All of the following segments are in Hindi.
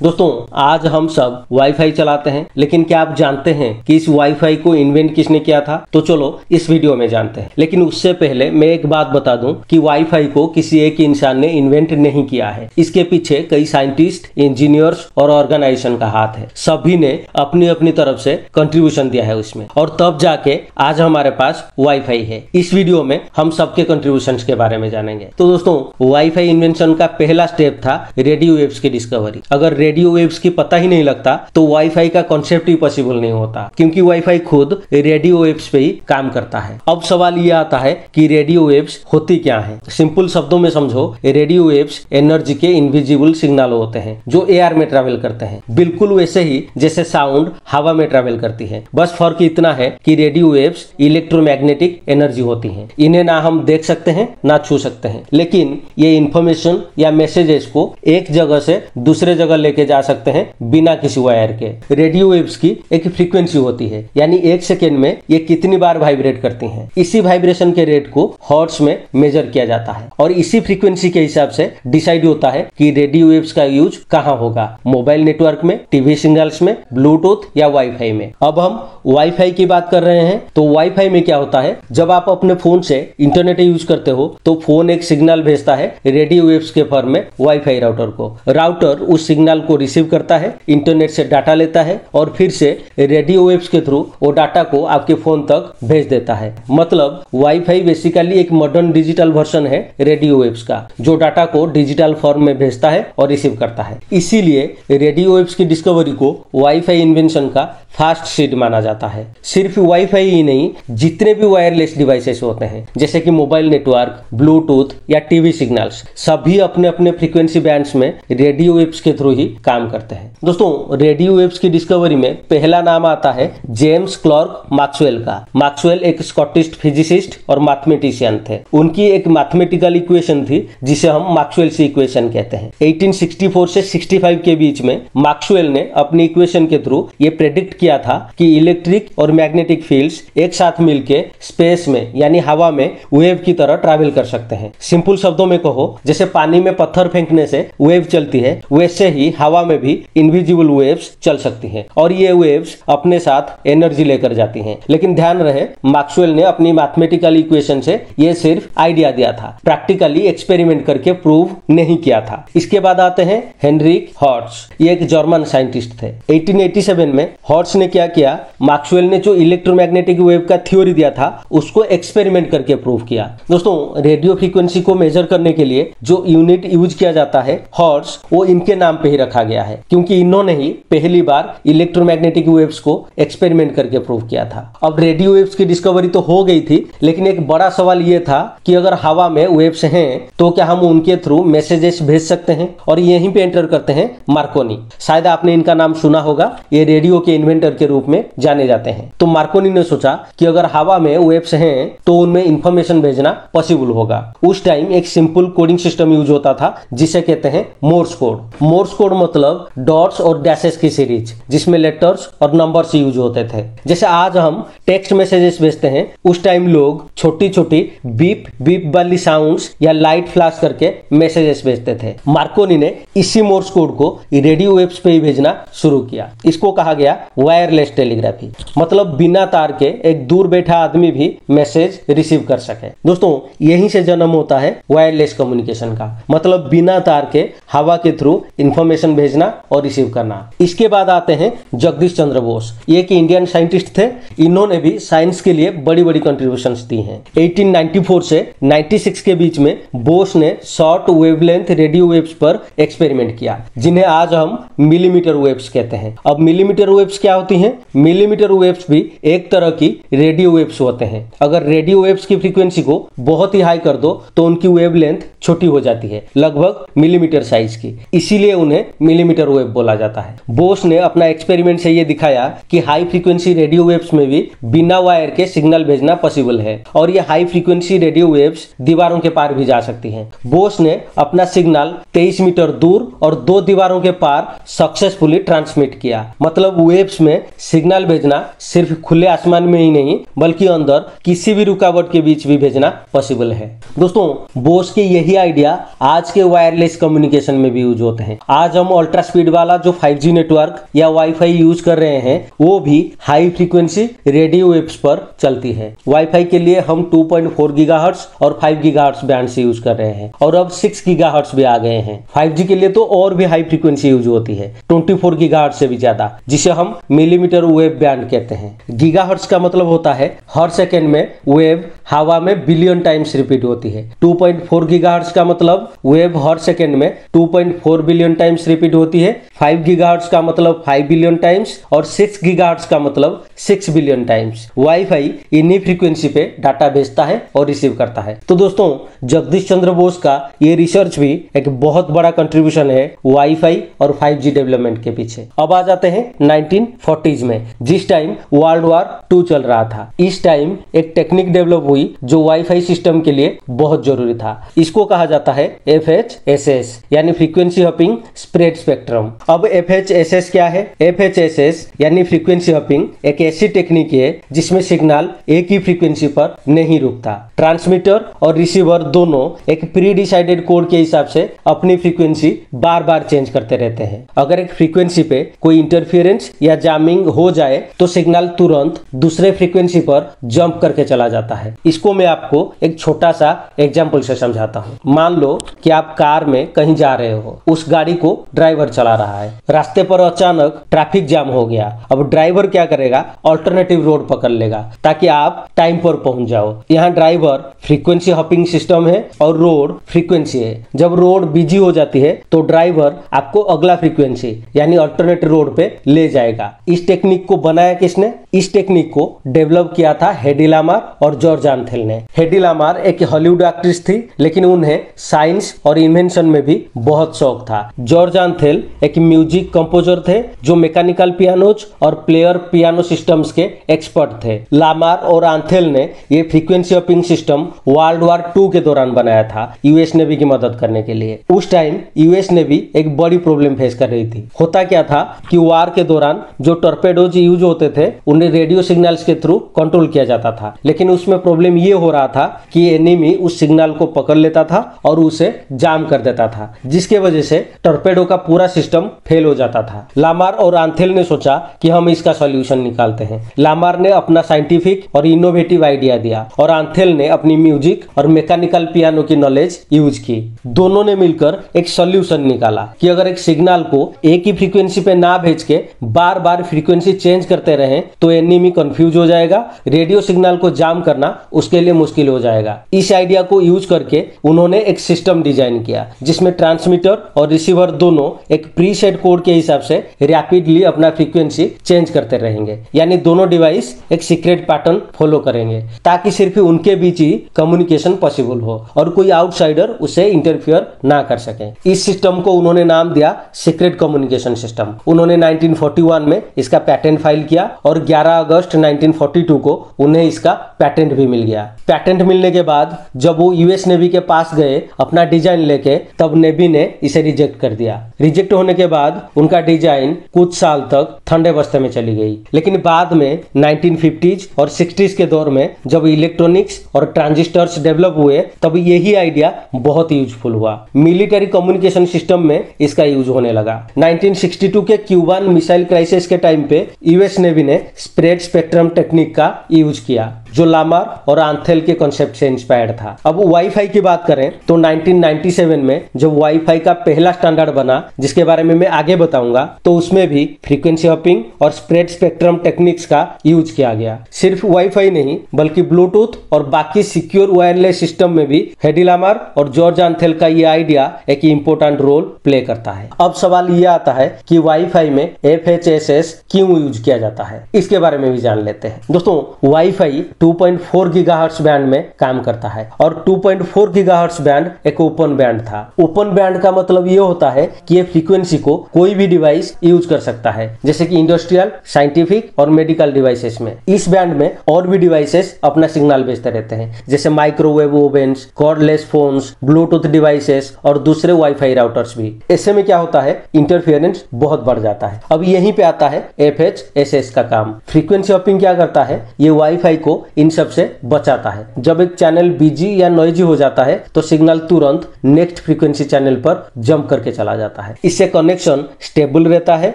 दोस्तों आज हम सब वाईफाई चलाते हैं, लेकिन क्या आप जानते हैं कि इस वाईफाई को इन्वेंट किसने किया था? तो चलो इस वीडियो में जानते हैं। लेकिन उससे पहले मैं एक बात बता दूं कि वाईफाई को किसी एक इंसान ने इन्वेंट नहीं किया है। इसके पीछे कई साइंटिस्ट, इंजीनियर्स और ऑर्गेनाइजेशन का हाथ है। सभी ने अपनी अपनी तरफ से कंट्रीब्यूशन दिया है उसमें, और तब जाके आज हमारे पास वाईफाई है। इस वीडियो में हम सबके कंट्रीब्यूशन के बारे में जानेंगे। तो दोस्तों वाईफाई इन्वेंशन का पहला स्टेप था रेडियो वेव्स की डिस्कवरी। अगर रेडियो वेव्स की पता ही नहीं लगता तो वाईफाई का कॉन्सेप्ट ही पॉसिबल नहीं होता, क्योंकि वाईफाई खुद रेडियो वेव्स पे ही काम करता है। अब सवाल यह आता है कि रेडियो वेव्स होती क्या है? सिंपल शब्दों में समझो, रेडियो वेव्स एनर्जी के इनविजिबल सिग्नल होते हैं जो एयर में ट्रैवल करते हैं, बिल्कुल वैसे ही जैसे साउंड हवा में ट्रैवल करती है। बस फर्क इतना है कि रेडियो वेव्स इलेक्ट्रोमैग्नेटिक एनर्जी होती हैं। इन्हें ना हम देख सकते हैं ना छू सकते हैं, लेकिन ये इंफॉर्मेशन या मैसेजेस को एक जगह से दूसरे जगह लेके जा सकते हैं बिना किसी वायर के। रेडियो वेव्स की एक फ्रीक्वेंसी होती है, यानी एक सेकेंड में ये कितनी बार वाइब्रेट करती हैं। इसी वाइब्रेशन के रेट को हर्ट्ज में मेजर किया जाता है, और इसी फ्रीक्वेंसी के हिसाब से डिसाइड होता है कि रेडियो वेव्स का यूज कहाँ होगा, मोबाइल नेटवर्क में, टीवी सिग्नल्स में, ब्लूटूथ या वाईफाई में। अब हम वाईफाई की बात कर रहे हैं, तो वाईफाई में क्या होता है, जब आप अपने फोन से इंटरनेट यूज करते हो तो फोन एक सिग्नल भेजता है रेडियो वेव्स के फॉर्म में वाईफाई राउटर को। राउटर उस सिग्नल को रिसीव करता है, इंटरनेट से डाटा लेता है और फिर से रेडियो वेव्स के थ्रू वो डाटा को आपके फोन तक भेज देता है। मतलब वाईफाई बेसिकली एक मॉडर्न डिजिटल वर्जन है रेडियो वेव्स का, जो डाटा को डिजिटल फॉर्म में भेजता है और रिसीव करता है। इसीलिए रेडियो वेव्स की डिस्कवरी को वाईफाई इन्वेंशन का फास्ट सीड माना जाता है। सिर्फ वाईफाई ही नहीं, जितने भी वायरलेस डिवाइसेस होते हैं जैसे कि मोबाइल नेटवर्क, ब्लूटूथ या टीवी सिग्नल्स, सभी अपने अपने फ्रीक्वेंसी बैंड्स में रेडियो वेव्स के थ्रू ही काम करते हैं। दोस्तों रेडियो वेव्स की डिस्कवरी में पहला नाम आता है जेम्स क्लर्क मैक्सवेल का। मैक्सवेल एक स्कॉटिश फिजिसिस्ट और मैथमेटिशियन थे। उनकी एक मैथमेटिकल इक्वेशन थी जिसे हम मैक्सवेल्स इक्वेशन कहते हैं। 1864 से 65 के बीच में मैक्सवेल ने अपनी इक्वेशन के थ्रू ये प्रेडिक्ट किया था कि इलेक्ट्रिक और मैग्नेटिक फील्ड्स एक साथ मिलकर स्पेस में यानी हवा में वेव की तरह ट्रैवल कर सकते हैं। सिंपल शब्दों में कहो, जैसे पानी में पत्थर फेंकने से वेव चलती है, वैसे ही हवा में भी इनविजिबल वेव्स चल सकती हैं, और ये वेव्स अपने साथ एनर्जी लेकर जाती हैं। लेकिन ध्यान रहे, मैक्सवेल ने अपनी मैथमेटिकल इक्वेशन से ये सिर्फ आइडिया दिया था, प्रैक्टिकली एक्सपेरिमेंट करके प्रूव नहीं किया था। इसके बाद आते हैं हेनरिक हर्ट्ज। ये एक जर्मन साइंटिस्ट थे। 1887 में हर्ट्ज ने क्या किया, मैक्सवेल ने जो इलेक्ट्रोमैग्नेटिक वेव का थ्योरी दिया था उसको एक्सपेरिमेंट करके प्रूव किया। दोस्तों रेडियो फ्रीक्वेंसी को मेजर करने के लिए जो यूनिट यूज किया जाता है हर्ट्ज, वो इनके नाम पे ही रखा गया है, क्योंकि इन्होंने ही पहली बार इलेक्ट्रोमैग्नेटिक वेव्स को एक्सपेरिमेंट करके प्रूव किया था। अब रेडियो वेव्स की डिस्कवरी तो हो गई थी, लेकिन एक बड़ा सवाल ये था कि अगर हवा में वेव्स हैं तो क्या हम उनके थ्रू मैसेजेस भेज सकते हैं? और यहीं पे एंटर करते हैं मार्कोनी। शायद आपने इनका नाम सुना होगा, ये रेडियो के इन्वेंटर के रूप में जाने जाते हैं। तो मार्कोनी ने सोचा कि अगर हवा में वेव्स हैं तो उनमें इंफॉर्मेशन भेजना पॉसिबल होगा। उस टाइम एक सिंपल कोडिंग सिस्टम यूज होता था जिसे कहते हैं मोर्स कोड। मोर्स कोड मतलब डॉट्स और डैशेस की सीरीज, जिसमें लेटर्स और नंबर्स यूज होते थे। जैसे आज हम टेक्स्ट मैसेजेस भेजते हैं, उस टाइम लोग छोटी छोटी बीप बीप वाली साउंड्स या लाइट फ्लैश करके मैसेजेस भेजते थे। मार्कोनी ने इसी मोर्स कोड को रेडियो वेव्स पे ही भेजना शुरू किया। इसको कहा गया वायरलेस टेलीग्राफी, मतलब बिना तार के एक दूर बैठा आदमी भी मैसेज रिसीव कर सके। दोस्तों यहीं से जन्म होता है वायरलेस कम्युनिकेशन का, मतलब बिना तार के हवा के थ्रू इंफॉर्मेशन भेजना और रिसीव करना। इसके बाद आते हैं जगदीश चंद्र बोस। ये एक इंडियन साइंटिस्ट थे। इन्होंने भी साइंस के लिए बड़ी बड़ी कंट्रीब्यूशंस दी हैं। 1894 से 96 के बीच में बोस ने शॉर्ट वेवलेंथ रेडियो वेव्स पर एक्सपेरिमेंट किया, जिन्हें आज हम मिलीमीटर वेव्स कहते हैं। अब मिलीमीटर वेव्स क्या होती हैं? मिलीमीटर वेव्स भी एक तरह की रेडियो वेव्स होते हैं। अगर रेडियो वेव्स की फ्रीक्वेंसी को बहुत ही हाई कर दो तो उनकी वेवलेंथ छोटी हो जाती है, लगभग मिलीमीटर साइज की। इसीलिए उन्हें मिलीमीटर वेव बोला जाता है। बोस ने अपना एक्सपेरिमेंट से ये दिखाया कि हाई फ्रीक्वेंसी रेडियो वेव्स में भी बिना वायर के सिग्नल भेजना पॉसिबल है, और ये हाई फ्रीक्वेंसी रेडियो वेव्स दीवारों के पार भी जा सकती हैं। बोस ने अपना सिग्नल 23 मीटर दूर और 2 दीवारों के पार सक्सेसफुली ट्रांसमिट किया। मतलब वेव्स में सिग्नल भेजना सिर्फ खुले आसमान में ही नहीं, बल्कि अंदर किसी भी रुकावट के बीच भी भेजना पॉसिबल है। दोस्तों बोस के यही आइडिया आज के वायरलेस कम्युनिकेशन में भी यूज होते हैं। आज हम हम अल्ट्रा स्पीड वाला जो 5G नेटवर्क या वाईफाई यूज कर रहे हैं वो भी हाई फ्रीक्वेंसी रेडियो वेव्स पर चलती है। वाईफाई के लिए हम 2.4 गीगाहर्ट्ज और 5 गीगाहर्ट्ज बैंड से यूज कर रहे हैं और अब 6 गीगाहर्ट्ज भी आ गए हैं। 5G के लिए तो और भी हाई फ्रीक्वेंसी यूज होती है, 24 गीगाहर्ट्ज से भी ज्यादा, जिसे हम मिलीमीटर वेव बैंड कहते हैं। गीगाहर्ट्ज का मतलब होता है हर सेकेंड में वेव हवा में बिलियन टाइम्स रिपीट होती है। 2.4 गीगाहर्ट्ज का मतलब वेव हर सेकेंड में 2.4 बिलियन टाइम्स रिपीट होती है। 5 गीगाहर्ट्ज का मतलब 5 बिलियन टाइम्स और 6 गीगाहर्ट्ज का मतलब 6 बिलियन टाइम्स। वाईफाई इन्हीं फ्रीक्वेंसी पे डाटा भेजता है और रिसीव करता है। तो दोस्तों, जगदीश चंद्र बोस का ये रिसर्च भी एक बहुत बड़ा कंट्रीब्यूशन है वाईफाई और 5G डेवलपमेंट के पीछे। अब आ जाते हैं 1940s में, जिस टाइम वर्ल्ड वॉर 2 चल रहा था। इस टाइम एक टेक्निक डेवलप हुई जो वाईफाई सिस्टम के लिए बहुत जरूरी था। इसको कहा जाता है FHSS यानी फ्रीक्वेंसी हॉपिंग स्प्रेड स्पेक्ट्रम। अब FHSS क्या है? FHSS यानी फ्रीक्वेंसी हॉपिंग एक ऐसी टेक्निक है जिसमें सिग्नल एक ही फ्रीक्वेंसी पर नहीं रुकता। ट्रांसमीटर और रिसीवर दोनों एक प्री डिसाइडेड कोड के हिसाब से अपनी फ्रीक्वेंसी बार बार चेंज करते रहते हैं। अगर एक फ्रीक्वेंसी पे कोई इंटरफेरेंस या जामिंग हो जाए तो सिग्नल तुरंत दूसरे फ्रीक्वेंसी पर जंप करके चला जाता है। इसको मैं आपको एक छोटा सा एग्जांपल से समझाता हूँ। मान लो कि आप कार में कहीं जा रहे हो, उस गाड़ी को ड्राइवर चला रहा है। रास्ते पर अचानक ट्रैफिक जाम हो गया। अब ड्राइवर क्या करेगा? ऑल्टरनेटिव रोड पकड़ लेगा ताकि आप टाइम पर पहुंच जाओ। यहाँ ड्राइवर फ्रीक्वेंसी हॉपिंग सिस्टम है और रोड फ्रीक्वेंसी है। जब रोड बिजी हो जाती है तो ड्राइवर आपको अगला फ्रीक्वेंसी यानी ऑल्टरनेटिव रोड पे ले जाएगा। इस टेक्निक को बनाया किसने? इस टेक्निक को डेवलप किया था हेडी लामार और जॉर्ज आंथेल ने। हेडी लामार एक हॉलीवुड एक्ट्रेस थी, लेकिन उन्हें साइंस और इन्वेंशन में भी बहुत शौक था। जॉर्ज आंथेल एक म्यूजिक कंपोजर थे जो मैकेनिकल पियानोज और प्लेयर पियानो सिस्टम्स के एक्सपर्ट थे। लामार और आंथेल ने ये frequency hopping system world war 2 के दौरान बनाया था यूएस नेवी की मदद करने के लिए। उस टाइम यूएस नेवी एक बड़ी प्रॉब्लम फेस कर रही थी। होता क्या था कि वार के दौरान जो टॉर्पेडोज यूज होते थे उन्हें रेडियो सिग्नल्स के थ्रू कंट्रोल किया जाता था, लेकिन उसमें प्रॉब्लम ये हो रहा था कि एनिमी उस सिग्नल को पकड़ लेता था और उसे जाम कर देता था, जिसके वजह से टॉर्पेडो का पूरा सिस्टम फेल हो जाता था। लामार और आंथेल ने सोचा कि हम इसका सॉल्यूशन निकालते हैं। लामार ने अपना साइंटिफिक और इनोवेटिव आइडिया दिया और आंथेल ने अपनी म्यूजिक और मैकेनिकल पियानो की नॉलेज यूज की। दोनों ने मिलकर एक सॉल्यूशन निकाला कि अगर एक सिग्नल को एक ही फ्रीक्वेंसी पे ना भेज के बार बार फ्रीक्वेंसी चेंज करते रहें तो एनिमी कंफ्यूज हो जाएगा, रेडियो सिग्नल को जाम करना उसके लिए मुश्किल हो जाएगा। इस आइडिया को यूज करके उन्होंने एक सिस्टम डिजाइन किया जिसमें ट्रांसमीटर और रिसीवर दोनों एक प्रीसेट कोड के हिसाब से रैपिडली अपना फ्रीक्वेंसी चेंज करते रहेंगे, यानी दोनों डिवाइस एक सीक्रेट पैटर्न फॉलो करेंगे ताकि सिर्फ उनके बीच ही कम्युनिकेशन पॉसिबल हो और कोई आउटसाइडर उसे इंटरफियर ना कर सके। इस सिस्टम को उन्होंने नाम दिया सीक्रेट कम्युनिकेशन सिस्टम। उन्होंने 1941 में इसका पैटेंट फाइल किया और 11 अगस्त 1942 को उन्हें इसका पैटेंट भी मिल गया। पैटेंट मिलने के बाद जब वो यूएस नेवी के पास गए अपना डिजाइन लेके, तब नेवी ने इसे रिजेक्ट कर दिया। रिजेक्ट होने के बाद उनका डिजाइन कुछ साल तक ठंडे बस्ते में चली गई, लेकिन बाद में 1950s और 60s के दौर में जब इलेक्ट्रॉनिक्स और ट्रांजिस्टर्स डेवलप हुए तब यही आइडिया बहुत यूजफुल हुआ। मिलिट्री कम्युनिकेशन सिस्टम में इसका यूज होने लगा। 1962 के क्यूबान मिसाइल क्राइसिस के टाइम पे यूएस नेवी ने स्प्रेड स्पेक्ट्रम टेक्निक का यूज किया जो लामार और आंथेल के कॉन्सेप्ट से इंस्पायर्ड था। अब वाईफाई की बात करें तो 1997 में जब वाईफाई का पहला स्टैंडर्ड बना, जिसके बारे में मैं आगे बताऊंगा, तो उसमें भी फ्रीक्वेंसी हॉपिंग और स्प्रेड स्पेक्ट्रम टेक्निक्स का यूज किया गया। सिर्फ वाईफाई नहीं बल्कि ब्लूटूथ और बाकी सिक्योर वायरलेस सिस्टम में भी हेडी लामार और जॉर्ज आंथेल का ये आइडिया एक इंपॉर्टेंट रोल प्ले करता है। अब सवाल ये आता है कि वाईफाई में FHSS क्यों यूज किया जाता है, इसके बारे में भी जान लेते हैं। दोस्तों, वाईफाई 2.4 गीगाहर्ट्ज बैंड में काम करता है और 2.4 गीगाहर्ट्ज बैंड एक ओपन बैंड था। ओपन बैंड का मतलब ये होता है कि ये फ्रीक्वेंसी को कोई भी डिवाइस यूज कर सकता है, जैसे कि इंडस्ट्रियल, साइंटिफिक और मेडिकल डिवाइसेस में। इस बैंड में और भी डिवाइसेस अपना सिग्नल भेजते रहते हैं, जैसे microwave Owens, cordless phones, Bluetooth devices और दूसरे वाईफाई राउटर्स भी। ऐसे में क्या होता है, इंटरफेरेंस बहुत बढ़ जाता है। अब यहीं पे आता है FHSS का काम। फ्रीक्वेंसी हॉपिंग क्या करता है, ये वाईफाई को इन सब से बचाता है। जब एक चैनल बिजी या नॉइजी हो जाता है तो सिग्नल तुरंत नेक्स्ट फ्रीक्वेंसी चैनल पर जंप करके चला जाता है। इससे कनेक्शन स्टेबल रहता है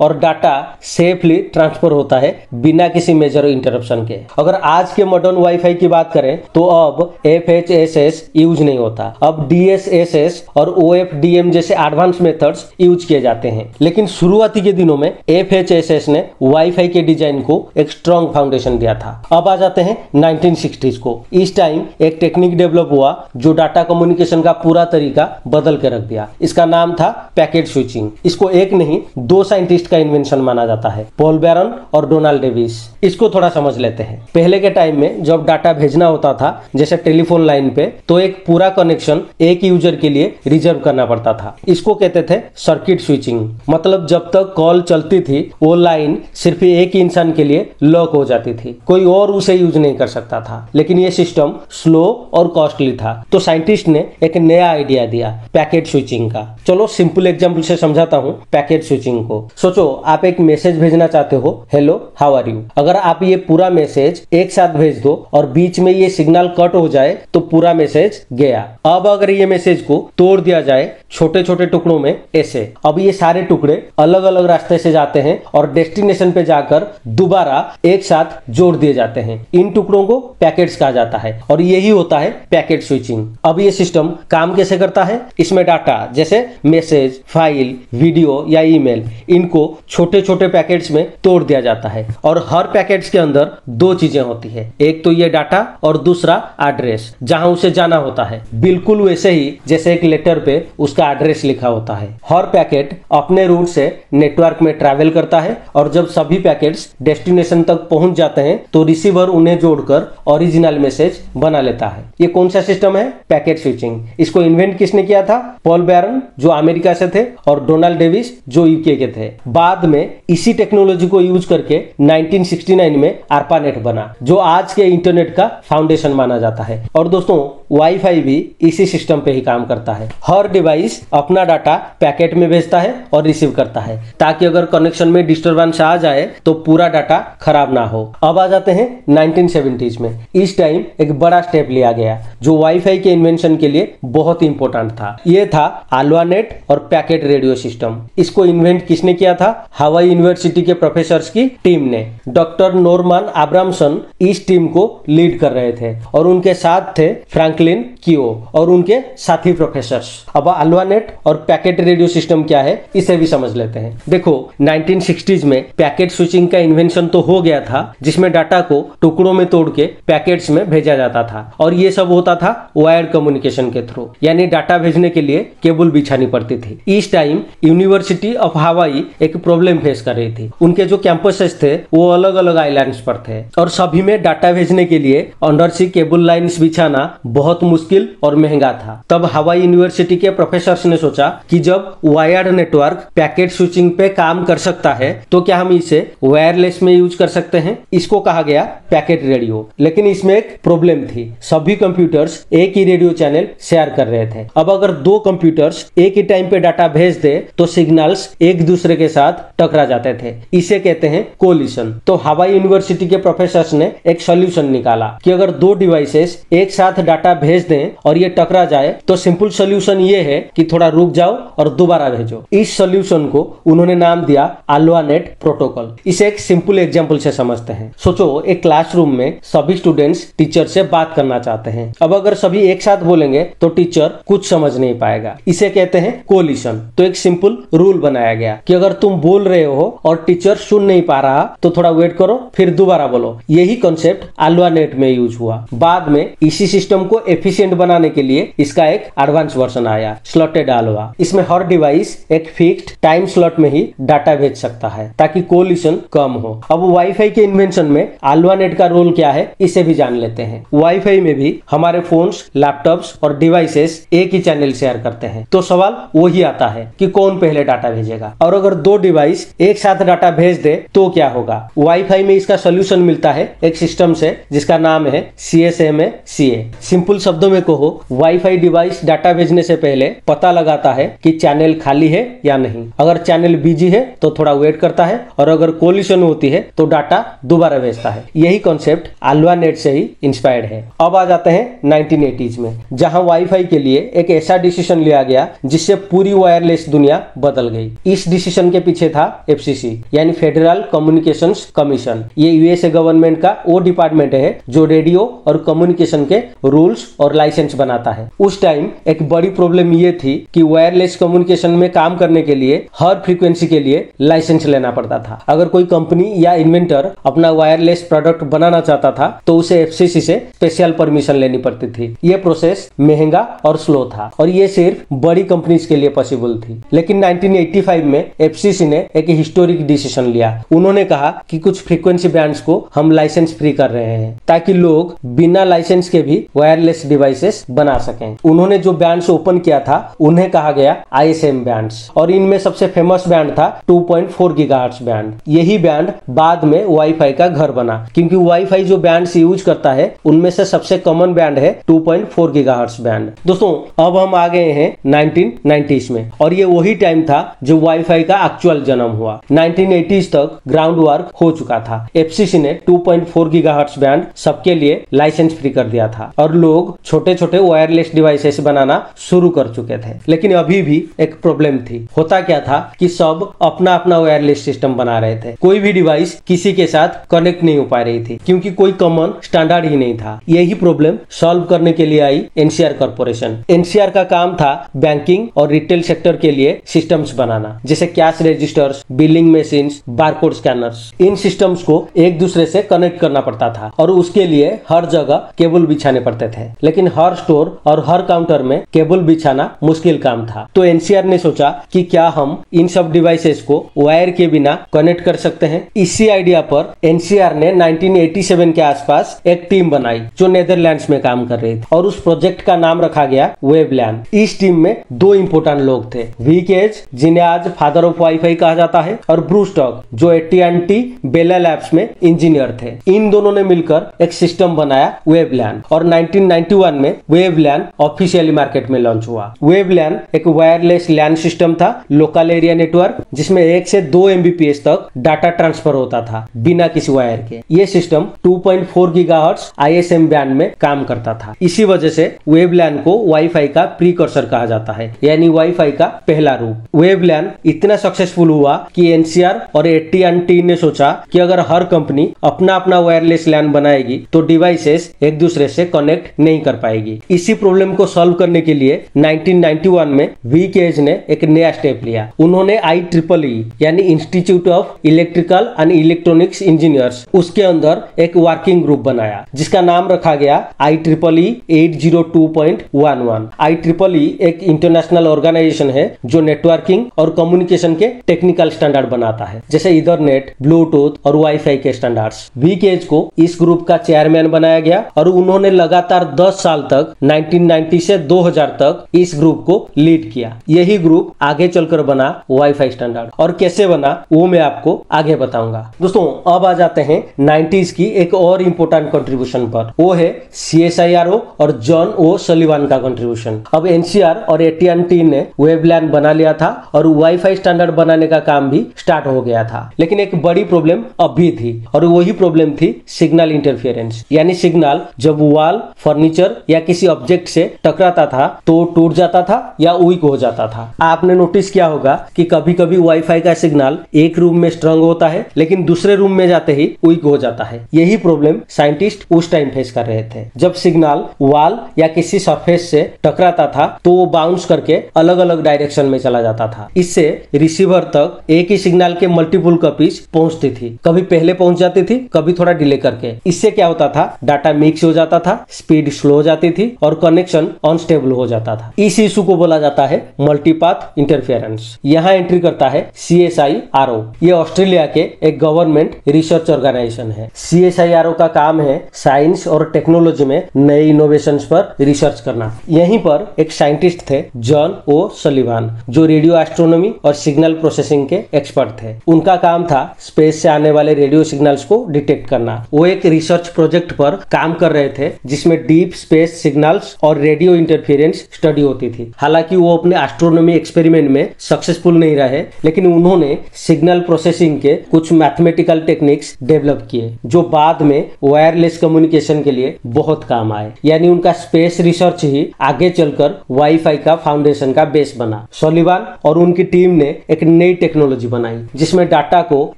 और डाटा सेफली ट्रांसफर होता है बिना किसी मेजर इंटरप्शन के। अगर आज के मॉडर्न वाईफाई की बात करें तो अब FHSS यूज नहीं होता, अब DSSS और OFDM जैसे एडवांस मेथड्स यूज किए जाते हैं। लेकिन शुरुआती के दिनों में FHSS ने वाईफाई के डिजाइन को एक स्ट्रॉन्ग फाउंडेशन दिया था। अब आ जाते हैं 1960s को। इस टाइम एक टेक्निक डेवलप हुआ जो डाटा कम्युनिकेशन का पूरा तरीका बदल के रख दिया। इसका नाम था पैकेट स्विचिंग। इसको एक नहीं दो साइंटिस्ट का इन्वेंशन माना जाता है, पॉल बैरन और डोनाल्ड डेविस। इसको थोड़ा समझ लेते हैं। पहले के टाइम में जब डाटा भेजना होता था जैसे टेलीफोन लाइन पे, तो एक पूरा कनेक्शन एक यूजर के लिए रिजर्व करना पड़ता था। इसको कहते थे सर्किट स्विचिंग। मतलब जब तक कॉल चलती थी वो लाइन सिर्फ एक ही इंसान के लिए लॉक हो जाती थी, कोई और उसे यूज नहीं कर सकता था। लेकिन ये सिस्टम स्लो और कॉस्टली था, तो साइंटिस्ट ने एक नया आइडिया दिया पैकेट स्विचिंग का। चलो सिंपल एग्जांपल से समझाता हूँ पैकेट स्विचिंग को। सोचो आप एक मैसेज भेजना चाहते हो, हेलो हाउ आर यू। अगर आप ये पूरा मैसेज एक साथ भेज दो और बीच में ये सिग्नल कट हो जाए तो पूरा मैसेज गया। अब अगर ये मैसेज को तोड़ दिया जाए छोटे छोटे टुकड़ों में ऐसे, अब ये सारे टुकड़े अलग अलग रास्ते से जाते हैं और डेस्टिनेशन पे जाकर दोबारा एक साथ जोड़ दिए जाते हैं। इन टुकड़ों को पैकेट्स कहा जाता है और यही होता है पैकेट स्विचिंग। अब ये सिस्टम काम कैसे करता है? इसमें डाटा जैसे मैसेज, फाइल, वीडियो या ईमेल, इनको छोटे छोटे पैकेट्स में तोड़ दिया जाता है और हर पैकेट्स के अंदर दो चीजें होती है, एक तो ये डाटा और दूसरा एड्रेस जहां उसे जाना होता है। बिल्कुल वैसे ही जैसे एक लेटर पे उसका एड्रेस लिखा होता है। हर पैकेट अपने रूट से नेटवर्क में ट्रैवल करता है और जब सभी पैकेट्स डेस्टिनेशन तक पहुंच जाते हैं तो रिसीवर उन्हें जोड़कर ओरिजिनल मैसेज बना लेता है। ये कौन सा सिस्टम है? Packet switching. इसको इन्वेंट किसने किया था? पॉल बैरन जो अमेरिका से थे और डोनाल्ड डेविस जो यूके के थे। बाद में इसी टेक्नोलॉजी को यूज करके 1969 में ARPANET बना जो आज के इंटरनेट का फाउंडेशन माना जाता है। और दोस्तों वाईफाई भी इसी सिस्टम पे ही काम करता है। हर डिवाइस अपना डाटा पैकेट में भेजता है और रिसीव करता है ताकि अगर कनेक्शन में डिस्टरबेंस आ जाए तो पूरा डाटा खराब ना हो। अब आ जाते हैं 1970s में। इस टाइम एक बड़ा स्टेप लिया गया जो वाईफाई के इन्वेंशन के लिए बहुत इंपॉर्टेंट था। ये था ALWANET और पैकेट रेडियो सिस्टम। इसको इन्वेंट किसने किया था? हवाई यूनिवर्सिटी के प्रोफेसर्स की टीम ने। डॉक्टर नॉर्मन अब्रामसन इस टीम को लीड कर रहे थे और उनके साथ थे फ्रैंकलिन कियो और उनके साथी प्रोफेसर्स। अब ALWANET और पैकेट रेडियो सिस्टम क्या है इसे भी समझ लेते हैं। देखो 1960s में पैकेट स्विचिंग का इन्वेंशन तो हो गया था जिसमें डाटा को टुकड़ों में तोड़ के पैकेट्स में भेजा जाता था और ये सब होता था वायर्ड कम्युनिकेशन के थ्रू, यानी डाटा भेजने के लिए केबल बिछानी पड़ती थी। इस टाइम यूनिवर्सिटी ऑफ हवाई एक प्रॉब्लम फेस कर रही थी। उनके जो कैंपसेस थे वो अलग अलग आइलैंड्स पर थे और सभी में डाटा भेजने के लिए अंडरसी केबल लाइंस बिछाना बहुत मुश्किल और महंगा था। तब हवाई यूनिवर्सिटी के प्रोफेसर्स ने सोचा कि जब वायर्ड नेटवर्क पैकेट स्विचिंग पे काम कर सकता है तो क्या हम इसे वायरलेस में यूज कर सकते हैं। इसको कहा गया पैकेट रेडियो। लेकिन इसमें एक प्रॉब्लम थी, सभी कंप्यूटर्स एक ही रेडियो चैनल शेयर कर रहे थे। अब अगर दो कंप्यूटर्स एक ही टाइम पे डाटा भेज दे तो सिग्नल्स एक दूसरे के साथ टकरा जाते थे। इसे कहते हैं कोलिशन। तो हवाई यूनिवर्सिटी के प्रोफेसर्स ने एक सॉल्यूशन निकाला कि अगर दो डिवाइसेस एक साथ डाटा भेज दें और ये टकरा जाए तो सिंपल सॉल्यूशन ये है कि थोड़ा रुक जाओ और दोबारा भेजो। इस सॉल्यूशन को उन्होंने नाम दिया ALWANET प्रोटोकॉल। इसे एक सिंपल एग्जांपल से समझते हैं। सोचो एक क्लासरूम में सभी स्टूडेंट्स टीचर से बात करना चाहते हैं। अब अगर सभी एक साथ बोलेंगे तो टीचर कुछ समझ नहीं पाएगा। इसे कहते हैं कोलिशन। तो एक सिंपल रूल बनाया गया कि अगर तुम बोल रहे हो और टीचर सुन नहीं पा रहा तो थोड़ा वेट करो फिर दोबारा बोलो। यही कॉन्सेप्ट ALWANET में यूज हुआ। बाद में इसी सिस्टम को एफिशिएंट बनाने के लिए इसका एक एडवांस वर्जन आया, स्लॉटेड ALWA। इसमें हर डिवाइस एक फिक्स्ड टाइम स्लॉट में ही डाटा भेज सकता है ताकि कोलिशन कम हो। अब वाईफाई के इन्वेंशन में ALWANET का रोल क्या है इसे भी जान लेते हैं। वाईफाई में भी हमारे फोन्स, लैपटॉप्स और डिवाइसेस एक ही चैनल शेयर करते हैं। तो सवाल वही आता है कि कौन पहले डाटा भेजेगा। और अगर दो डिवाइस डिवाइस एक साथ डाटा भेज दे तो क्या होगा। वाईफाई में इसका सोल्यूशन मिलता है एक सिस्टम से जिसका नाम है CSMA-CA। सिंपल शब्दों में कहो, वाईफाई डिवाइस डाटा भेजने से पहले पता लगाता है कि चैनल खाली है या नहीं। अगर चैनल बिजी है तो थोड़ा वेट करता है और अगर कोलिशन होती है तो डाटा दोबारा भेजता है। यही कॉन्सेप्ट AlphaNet से ही इंस्पायर्ड है। अब आ जाते हैं 1980s में, जहां वाईफाई के लिए एक ऐसा डिसीजन लिया गया जिससे पूरी वायरलेस दुनिया बदल गई। इस डिसीजन के पीछे था FCC यानी फेडरल कम्युनिकेशंस कमीशन। ये यूएसए गवर्नमेंट का वो डिपार्टमेंट है जो रेडियो और कम्युनिकेशन के रूल्स और लाइसेंस बनाता है। उस टाइम एक बड़ी प्रॉब्लम ये थी कि वायरलेस कम्युनिकेशन में काम करने के लिए हर फ्रीक्वेंसी के लिए लाइसेंस लेना पड़ता था। अगर कोई कंपनी या इन्वेंटर अपना वायरलेस प्रोडक्ट बनाना चाहता था तो उसे FCC से स्पेशल परमिशन लेनी पड़ती थी। ये प्रोसेस महंगा और स्लो था और ये सिर्फ बड़ी कंपनीज के लिए पॉसिबल थी। लेकिन 1985 में FCC ने एक हिस्टोरिक डिसीजन लिया। उन्होंने कहा कि कुछ फ्रीक्वेंसी बैंड्स को हम लाइसेंस फ्री कर रहे हैं ताकि लोग बिना लाइसेंस के भी वायरलेस डिवाइसेस बना सकें। उन्होंने जो बैंड्स ओपन किया था उन्हें कहा गया ISM बैंड्स और इनमें सबसे फेमस बैंड था 2.4 गीगाहर्ट्ज बैंड। यही बैंड बाद में वाईफाई का घर बना, क्योंकि वाईफाई जो बैंड्स यूज करता है उनमें से सबसे कॉमन बैंड है 2.4 गीगाहर्ट्ज बैंड। दोस्तों अब हम आ गए हैं 1990s में और ये वही टाइम था जो वाईफाई का एक्चुअल जन्म हुआ। 1980s तक ग्राउंड वर्क हो चुका था। FCC ने 2.4 गीगाहर्ट्ज बैंड सबके लिए लाइसेंस फ्री कर दिया था और लोग छोटे छोटे वायरलेस डिवाइसेस बनाना शुरू कर चुके थे। लेकिन अभी भी एक प्रॉब्लम थी। होता क्या था कि सब अपना अपना वायरलेस सिस्टम बना रहे थे। कोई भी डिवाइस किसी के साथ कनेक्ट नहीं हो पा रही थी क्योंकि कोई कॉमन स्टैंडर्ड ही नहीं था। यही प्रॉब्लम सॉल्व करने के लिए आई NCR कॉर्पोरेशन। NCR का काम था बैंकिंग और रिटेल सेक्टर के लिए सिस्टम्स बनाना, जैसे cash registers, billing machines, barcode scanners. इन सिस्टम्स को एक दूसरे से कनेक्ट करना पड़ता था और उसके लिए हर जगह केबल बिछाने पड़ते थे। लेकिन हर स्टोर और हर काउंटर में केबल बिछाना मुश्किल काम था। तो NCR ने सोचा कि क्या हम इन सब डिवाइसेस को वायर के बिना कनेक्ट कर सकते हैं। इसी आइडिया पर NCR ने 1987 के आसपास एक टीम बनाई जो नेदरलैंड्स में काम कर रही थी और उस प्रोजेक्ट का नाम रखा गया वेवलैन। इस टीम में दो इंपोर्टेंट लोग थे, वीकेज जिन्हें आज फादर ऑफ वाईफाई कहा जाता है और ब्रूस टॉक जो AT&T बेला लैब्स में इंजीनियर थे। इन दोनों ने मिलकर एक सिस्टम बनाया वेवलैन और 1991 में वेवलैन ऑफिशियली मार्केट में लॉन्च हुआ। वेवलैन एक वायरलेस लैन सिस्टम था, लोकल एरिया नेटवर्क, जिसमें 1 से 2 MBPS तक डाटा ट्रांसफर होता था बिना किसी वायर के। ये सिस्टम 2.4 गीगाहर्ट्ज ISM बैंड में काम करता था। इसी वजह से वेवलैन को वाईफाई का प्रीकर्सर कहा जाता है, यानी वाईफाई का पहला रूप। वेवलैन इतना सक्सेसफुल हुआ कि NCR और AT&T ने सोचा कि अगर हर कंपनी अपना अपना वायरलेस लैन बनाएगी तो डिवाइसेस एक दूसरे से कनेक्ट नहीं कर पाएगी। इसी प्रॉब्लम को सॉल्व करने के लिए 1991 में वीकेज ने एक नया स्टेप लिया। उन्होंने IEEE यानी institute of electrical and electronics engineers, उसके अंदर एक वर्किंग ग्रुप बनाया जिसका नाम रखा गया IEEE 802.11। IEEE एक इंटरनेशनल ऑर्गेनाइजेशन है जो नेटवर्किंग और कम्युनिकेशन के टेक्निकल स्टैंडर्ड बनाता है, जैसे ईथरनेट, ब्लूटूथ और वाईफाई के स्टैंडर्ड्स। वीकेज को इस ग्रुप का चेयरमैन बनाया गया और उन्होंने लगातार 10 साल तक 1990 से 2000 तक इस ग्रुप को लीड किया। यही ग्रुप आगे चलकर बना वाईफाई स्टैंडर्ड, और कैसे बना वो मैं आपको आगे बताऊंगा। दोस्तों अब आ जाते हैं 90s की एक और इंपोर्टेंट कंट्रीब्यूशन पर, वो है CSIRO और जॉन ओ सलीवान का कंट्रीब्यूशन। अब NCR और AT&T ने वेवलैन बना लिया था और वाईफाई स्टैंडर्ड बनाने का काम भी स्टार्ट हो गया था। लेकिन एक बड़ी प्रॉब्लम अब भी थी और वही प्रॉब्लम थी सिग्नल इंटरफेरेंस, यानी सिग्नल जब वॉल, फर्नीचर या किसी ऑब्जेक्ट से टकराता था तो टूट जाता था या वीक हो जाता था। आपने नोटिस किया होगा कि कभी कभी वाईफाई का सिग्नल एक रूम में स्ट्रांग होता है लेकिन दूसरे रूम में जाते ही वीक हो जाता है। यही प्रॉब्लम साइंटिस्ट उस टाइम फेस कर रहे थे। जब सिग्नल वॉल या किसी सरफेस से टकराता था तो वो बाउंस करके अलग अलग डायरेक्शन में चला जाता था। इससे रिसीवर तक एक ही सिग्नल के मल्टीपल कॉपीज पहुंचती थी, कभी पहले पहुंच जाती थी, कभी थोड़ा डिले करके। इससे क्या होता था, डाटा मिक्स हो जाता था, स्पीड स्लो हो जाती थी और कनेक्शन अनस्टेबल हो जाता था। इस इशू को बोला जाता है मल्टीपाथ इंटरफेरेंस। यहाँ एंट्री करता है CSIRO। ये ऑस्ट्रेलिया के एक गवर्नमेंट रिसर्च ऑर्गेनाइजेशन है। CSIRO का काम है साइंस और टेक्नोलॉजी में नए इनोवेशंस पर रिसर्च करना। यहीं पर एक साइंटिस्ट थे जॉन ओ सलीवान जो रेडियो एस्ट्रोनॉमी और सिग्नल प्रोसेसिंग प्रोसेसिंग के एक्सपर्ट थे। उनका काम था स्पेस से आने वाले रेडियो सिग्नल्स को डिटेक्ट करना। वो एक रिसर्च प्रोजेक्ट पर काम कर रहे थे जिसमें डीप स्पेस सिग्नल्स और रेडियो इंटरफेरेंस स्टडी होती थी। हालांकि वो अपने एस्ट्रोनॉमी एक्सपेरिमेंट में सक्सेसफुल नहीं रहे, लेकिन उन्होंने सिग्नल प्रोसेसिंग के कुछ मैथमेटिकल टेक्निक्स डेवलप किए जो बाद में वायरलेस कम्युनिकेशन के लिए बहुत काम आए। यानी उनका स्पेस रिसर्च ही आगे चलकर वाईफाई का फाउंडेशन का बेस बना। सोलिवान और उनकी टीम ने एक नई टेक्नोलॉजी बनाई जिसमें डाटा को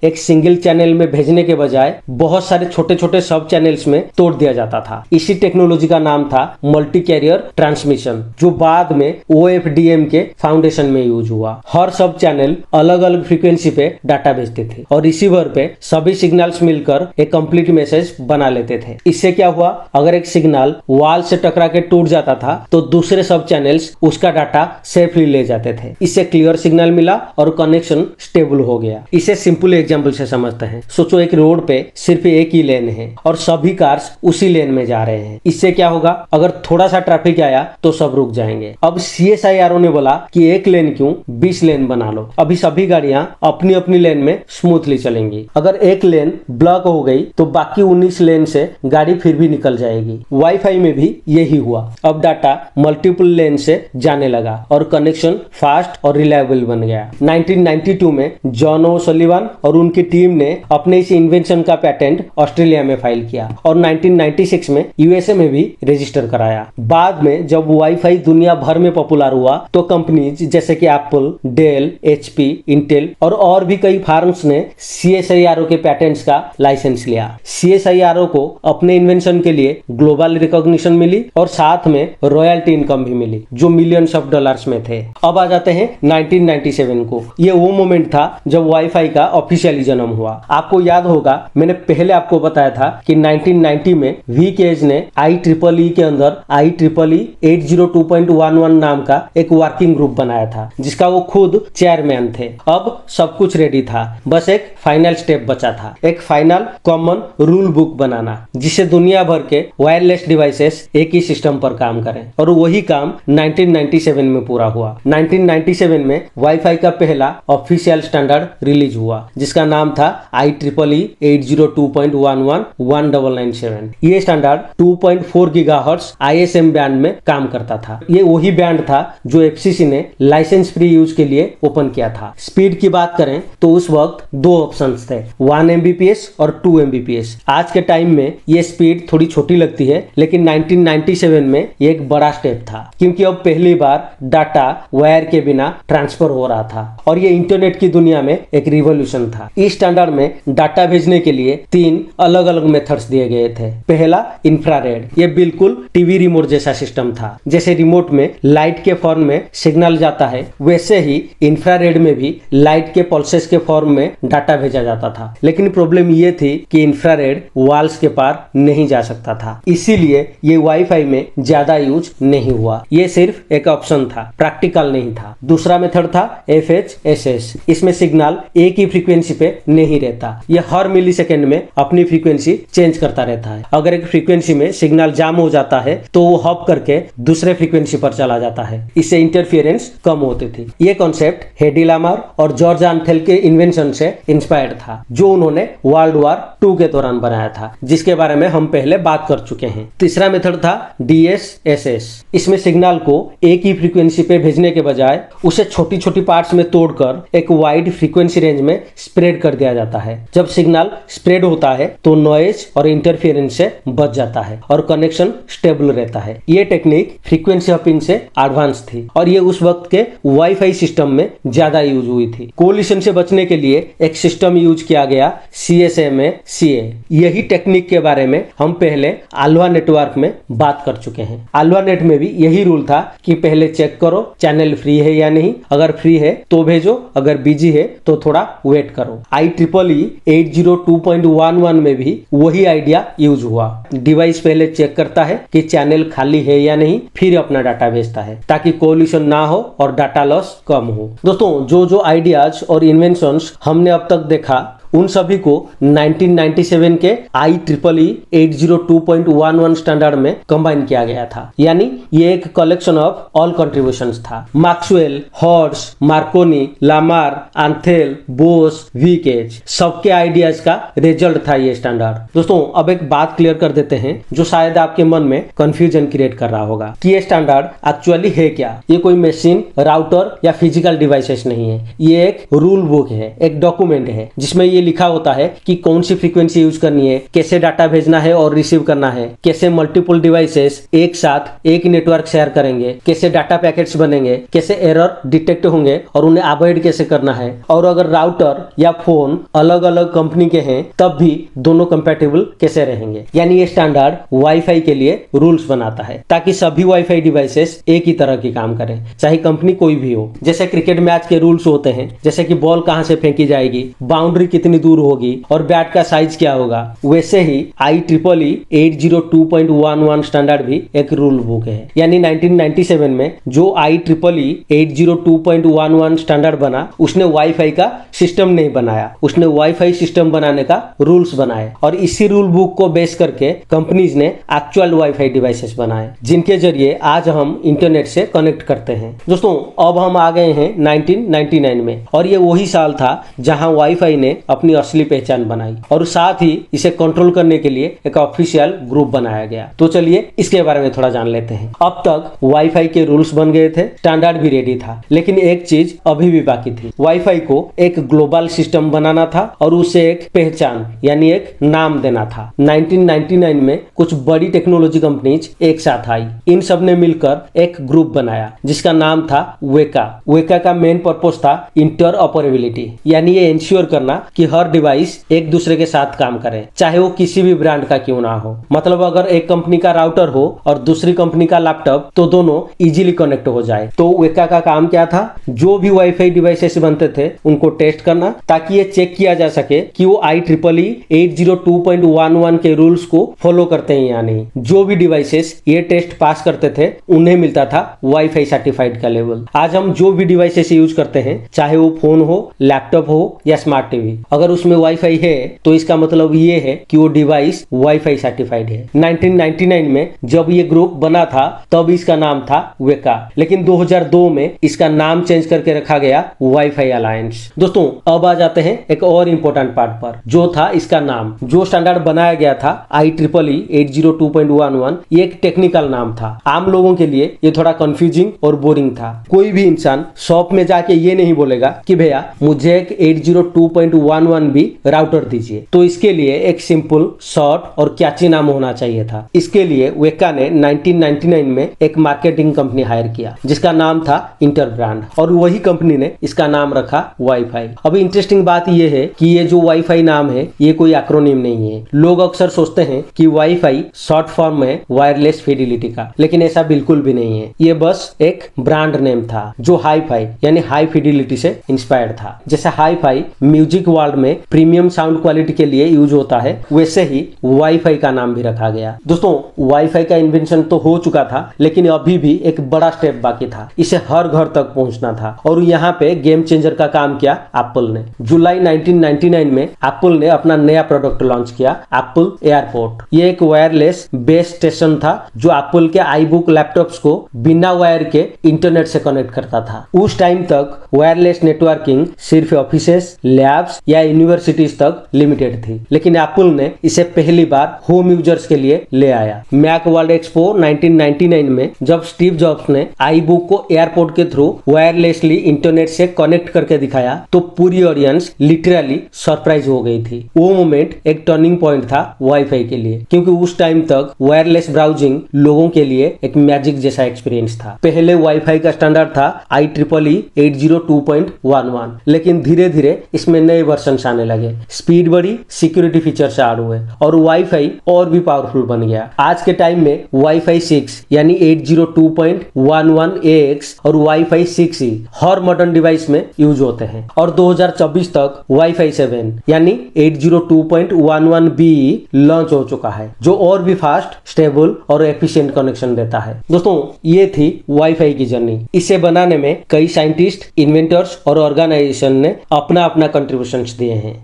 एक सिंगल चैनल में भेजने के बजाय बहुत सारे छोटे छोटे सब चैनल्स में तोड़ दिया जाता था। इसी टेक्नोलॉजी का नाम था मल्टी कैरियर ट्रांसमिशन, जो बाद में OFDM के फाउंडेशन में यूज हुआ। हर सब चैनल अलग अलग फ्रीक्वेंसी पे डाटा भेजते थे और रिसीवर पे सभी सिग्नल्स मिलकर एक कंप्लीट मैसेज बना लेते थे। इससे क्या हुआ, अगर एक सिग्नल वॉल से टकरा के टूट जाता था तो दूसरे सब चैनल्स उसका डाटा सेफली ले जाते थे। इससे क्लियर सिग्नल मिला और कनेक्शन स्टेबल हो गया। इसे सिंपल एग्जांपल से समझते हैं। सोचो एक रोड पे सिर्फ एक ही लेन है और सभी कार्स उसी लेन में जा रहे हैं। इससे क्या होगा, अगर थोड़ा सा ट्रैफिक आया तो सब रुक जाएंगे। अब CSIRO ने बोला कि एक लेन क्यों 20 लेन बना लो। अभी सभी गाड़ियां अपनी अपनी लेन में स्मूथली चलेंगी। अगर एक लेन ब्लॉक हो गई तो बाकी 19 लेन से गाड़ी फिर भी निकल जाएगी। वाईफाई में भी यही हुआ। अब डाटा मल्टीपल लेन से जाने लगा और कनेक्शन फास्ट और रिलायबल बन गया। 1992 में जॉन ओ'सलिवान और उनकी टीम ने अपने इस इन्वेंशन का पेटेंट ऑस्ट्रेलिया में फाइल किया और 1996 में USA में भी रजिस्टर कराया। बाद में जब वाईफाई दुनिया भर में पॉपुलर हुआ तो कंपनीज जैसे कि एप्पल, डेल, HP, इंटेल और भी कई फार्म्स ने CSIRO के पेटेंट्स का लाइसेंस लिया। CSIRO को अपने इन्वेंशन के लिए ग्लोबल रिकॉग्निशन मिली और साथ में रॉयल्टी इनकम भी मिली जो मिलियंस ऑफ डॉलर्स में थे। अब आ जाते हैं 1997 को। ये वो मोमेंट था जब वाईफाई का ऑफिशियली जन्म हुआ। आपको याद होगा, मैंने पहले आपको बताया था कि 1990 में VKS ने IEEE के अंदर IEEE 802.11 नाम का एक वर्किंग ग्रुप बनाया था जिसका वो खुद चेयरमैन थे। अब सब कुछ रेडी था, बस एक फाइनल स्टेप बचा था, एक फाइनल कॉमन रूल बुक बनाना जिसे दुनिया भर के वायरलेस डिवाइसेस एक ही सिस्टम पर काम करें। और वही काम 1997 में पूरा हुआ। 1997 में वाईफाई का पहला ऑफिशियल स्टैंडर्ड रिलीज हुआ जिसका नाम था IEEE 802.11/1997। ये स्टैंडर्ड 2.4 गीगाहर्ट्ज ISM बैंड में काम करता था। ये वही बैंड था जो FCC ने लाइसेंस फ्री यूज के लिए ओपन किया था। स्पीड की बात करें तो उस वक्त दो ऑप्शंस थे, 1 Mbps और 2 Mbps। आज के टाइम में ये स्पीड थोड़ी छोटी लगती है, लेकिन 1997 में ये एक बड़ा स्टेप था क्योंकि अब पहली बार डाटा वायर के बिना ट्रांसफर हो रहा था और ये इंटरनेट की दुनिया में एक रिवॉल्यूशन था। इस स्टैंडर्ड में डाटा भेजने के लिए 3 अलग अलग मेथड्स दिए गए थे। पहला इंफ्रारेड, ये बिल्कुल टीवी रिमोट जैसा सिस्टम था। जैसे रिमोट में लाइट के फॉर्म में सिग्नल जाता है, वैसे ही इंफ्रारेड में भी लाइट के पल्सेस के फॉर्म में डाटा भेजा जाता था। लेकिन प्रॉब्लम ये थी कि इंफ्रारेड वॉल्स के पार नहीं जा सकता था, इसीलिए ये वाईफाई में ज्यादा यूज नहीं हुआ। ये सिर्फ एक ऑप्शन था, प्रैक्टिकल नहीं था। दूसरा मेथड था FHSS। इसमें सिग्नल एक ही फ्रीक्वेंसी पे नहीं रहता, ये हर मिलीसेकंड में अपनी फ्रीक्वेंसी चेंज करता रहता है। अगर एक फ्रीक्वेंसी में सिग्नल जाम हो जाता है तो वो हॉप करके दूसरे फ्रीक्वेंसी पर चला जाता है। इससे इंटरफेरेंस कम होती थी। ये कॉन्सेप्ट हेडी लामर और जॉर्ज आर्थेल के इन्वेंशन से इंस्पायर्ड था जो उन्होंने वर्ल्ड वॉर 2 के दौरान बनाया था, जिसके बारे में हम पहले बात कर चुके हैं। तीसरा मेथड था DSSS। इसमें सिग्नल को एक ही फ्रीक्वेंसी पे भेजने के बजाय उसे छोटी छोटी पार्ट्स में तोड़कर एक वाइड फ्रीक्वेंसी रेंज में स्प्रेड कर दिया जाता है। जब सिग्नल स्प्रेड होता है तो नॉइज और इंटरफेरेंस से बच जाता है और कनेक्शन स्टेबल रहता है। ये टेक्निक फ्रीक्वेंसी हॉपिंग से एडवांस थी और ये उस वक्त के वाईफाई सिस्टम में ज्यादा यूज हुई थी। कोलिशन से बचने के लिए एक सिस्टम यूज किया गया, CSMA-CA। यही टेक्निक के बारे में हम पहले आल्वा नेटवर्क में बात कर चुके हैं। आल्वा नेट में भी यही रूल था कि पहले चेक करो चैनल फ्री है या नहीं, अगर फ्री है तो भेजो, अगर बिजी है तो थोड़ा वेट करो। IEEE 802.11 में भी वही आइडिया यूज हुआ। डिवाइस पहले चेक करता है कि चैनल खाली है या नहीं, फिर अपना डाटा भेजता है ताकि कोलिशन ना हो और डाटा लॉस कम हो। दोस्तों, जो आइडियाज और इन्वेंशंस हमने अब तक देखा उन सभी को 1997 के IEEE 802.11 स्टैंडर्ड में कंबाइन किया गया था। यानी ये एक कलेक्शन ऑफ ऑल कंट्रीब्यूशंस था। मैक्सवेल, हॉर्स, मार्कोनी, लामार, आंथेल, बोस, वीकेज सबके आइडियाज का रिजल्ट था ये स्टैंडर्ड। दोस्तों अब एक बात क्लियर कर देते हैं जो शायद आपके मन में कंफ्यूजन क्रिएट कर रहा होगा कि ये स्टैंडर्ड एक्चुअली है क्या। ये कोई मशीन, राउटर या फिजिकल डिवाइसेस नहीं है। ये एक रूल बुक है, एक डॉक्यूमेंट है जिसमें ये लिखा होता है कि कौन सी फ्रीक्वेंसी यूज करनी है, कैसे डाटा भेजना है और रिसीव करना है, कैसे मल्टीपल डिवाइसेस एक साथ एक नेटवर्क शेयर करेंगे, कैसे डाटा पैकेट्स बनेंगे, कैसे एरर डिटेक्ट होंगे और उन्हें अवॉइड कैसे करना है, और अगर राउटर या फोन अलग अलग कंपनी के हैं तब भी दोनों कंपैटिबल कैसे रहेंगे। यानी ये स्टैंडर्ड वाईफाई के लिए रूल्स बनाता है ताकि सभी वाईफाई डिवाइसेस एक ही तरह की काम करें, चाहे कंपनी कोई भी हो। जैसे क्रिकेट मैच के रूल्स होते हैं, जैसे कि बॉल कहां से फेंकी जाएगी, बाउंड्री कितनी दूर होगी और बैट का साइज क्या होगा, वैसे ही IEEE 802.11 स्टैंडर्ड भी एक रूल बुक है। यानी 1997 में जो IEEE 802.11 स्टैंडर्ड बना उसने वाईफाई का सिस्टम नहीं बनाया, उसने वाईफाई सिस्टम बनाने का रूल्स बनाए और इसी रूल बुक को बेस करके कंपनीज ने एक्चुअल वाईफाई डिवाइसेस बनाए जिनके जरिए आज हम इंटरनेट से कनेक्ट करते हैं। दोस्तों अब हम आ गए हैं 1999 में और ये वही साल था जहां वाईफाई ने अपनी असली पहचान बनाई और साथ ही इसे कंट्रोल करने के लिए एक ऑफिशियल ग्रुप बनाया गया। तो चलिए इसके बारे में थोड़ा जान लेते हैं। अब तक वाईफाई के रूल्स बन गए थे, स्टैंडर्ड भी रेडी था, लेकिन एक चीज अभी भी बाकी थी। वाईफाई को एक ग्लोबल सिस्टम बनाना था और उसे एक पहचान यानी एक नाम देना था। 1999 में कुछ बड़ी टेक्नोलॉजी कंपनीज एक साथ आई। इन सब ने मिलकर एक ग्रुप बनाया जिसका नाम था वेका। वेका का मेन पर्पस था इंटर ऑपरेबिलिटी, यानी ये इंश्योर करना कि हर डिवाइस एक दूसरे के साथ काम करे, चाहे वो किसी भी ब्रांड का क्यों ना हो। मतलब अगर एक कंपनी का राउटर हो और दूसरी कंपनी का लैपटॉप तो दोनों इजीली कनेक्ट हो जाए। तो वेका का काम क्या था, जो भी वाईफाई डिवाइसेस बनते थे उनको टेस्ट करना ताकि ये चेक किया जा सके कि वो IEEE 802.11 के रूल्स को फॉलो करते हैं या नहीं। जो भी डिवाइसेस ये टेस्ट पास करते थे उन्हें मिलता था वाईफाई सर्टिफाइड का लेवल। आज हम जो भी डिवाइसेस यूज करते हैं, चाहे वो फोन हो, लैपटॉप हो या स्मार्ट टीवी, अगर उसमें वाईफाई है तो इसका मतलब ये है कि वो डिवाइस वाईफाई सर्टिफाइड है। 1999 में जब ये ग्रुप बना था तब इसका नाम था वेका, लेकिन 2002 में इसका नाम चेंज करके रखा गया वाईफाई अलायंस। दोस्तों अब आ जाते हैं एक और इंपॉर्टेंट पार्ट पर, जो था इसका नाम। जो स्टैंडर्ड बनाया गया था IEEE 802.11, ये एक टेक्निकल नाम था। आम लोगों के लिए ये थोड़ा कंफ्यूजिंग और बोरिंग था। कोई भी इंसान शॉप में जाके ये नहीं बोलेगा कि भैया मुझे एक 802.11 भी राउटर दीजिए। तो इसके लिए एक सिंपल, शॉर्ट और कैची नाम होना चाहिए था। इसके लिए वेका ने 1999 में एक मार्केटिंग कंपनी हायर किया जिसका नाम था इंटरब्रांड और वही कंपनी ने इसका नाम रखा वाईफाई। अभी इंटरेस्टिंग बात यह है कि ये जो वाईफाई नाम है ये कोई एक्रोनिम नहीं है। लोग अक्सर सोचते हैं कि वाईफाई शॉर्ट फॉर्म है वायरलेस फिडिलिटी का, लेकिन ऐसा बिल्कुल भी नहीं है। ये बस एक ब्रांड नेम था जो हाई-फाई यानी हाई फिडिलिटी से इंस्पायर्ड था। जैसे हाई-फाई म्यूजिक वर्ल्ड में प्रीमियम साउंड क्वालिटी के लिए यूज होता है, वैसे ही वाईफाई का नाम भी रखा गया। दोस्तों वाईफाई का इन्वेंशन तो हो चुका था, लेकिन अभी भी एक बड़ा स्टेप बाकी था। इसे हर घर तक पहुंचना था और यहाँ पे गेम चेंजर का काम किया एप्पल ने। जुलाई 1999 में एप्पल ने अपना नया प्रोडक्ट लॉन्च किया, एप्पल एयरपोर्ट। ये एक वायरलेस बेस स्टेशन था जो एप्पल के iBook लैपटॉप्स को बिना वायर के इंटरनेट से कनेक्ट करता था। उस टाइम तक वायरलेस नेटवर्किंग सिर्फ ऑफिसेस, लैब्स या यूनिवर्सिटीज तक लिमिटेड थी, लेकिन एप्पल ने इसे पहली बार होम यूजर्स के लिए ले आया। मैक वर्ल्ड एक्सपो 1999 में जब स्टीव जॉब्स ने iBook को एयरपोर्ट के थ्रू वायरलेसली इंटरनेट से कनेक्ट करके दिखाया तो पूरी ऑडियंस लिटरली सरप्राइज हो गई थी। वो मोमेंट एक टर्निंग पॉइंट था वाईफाई के लिए, क्योंकि उस टाइम तक वायरलेस ब्राउजिंग लोगों के लिए एक मैजिक जैसा एक्सपीरियंस था। पहले वाईफाई का स्टैंडर्ड था IEEE 802.11, लेकिन धीरे धीरे इसमें नए वर्जन आने लगे, स्पीड बढ़ी, सिक्योरिटी फीचर्स ऐड हुए और वाईफाई और भी पावरफुल बन गया। आज के टाइम में वाईफाई 6 यानी 802.11ax और वाईफाई 6E हर मॉडर्न डिवाइस में यूज होते हैं और 2024 तक वाईफाई 7 यानी 802.11be लॉन्च हो चुका है, जो और भी फास्ट, स्टेबल और एफिशिएंट कनेक्शन देता है। दोस्तों ये थी वाईफाई की जर्नी। इसे बनाने में कई साइंटिस्ट, इन्वेंटर्स और ऑर्गेनाइजेशन ने अपना अपना कंट्रीब्यूशंस दिए हैं।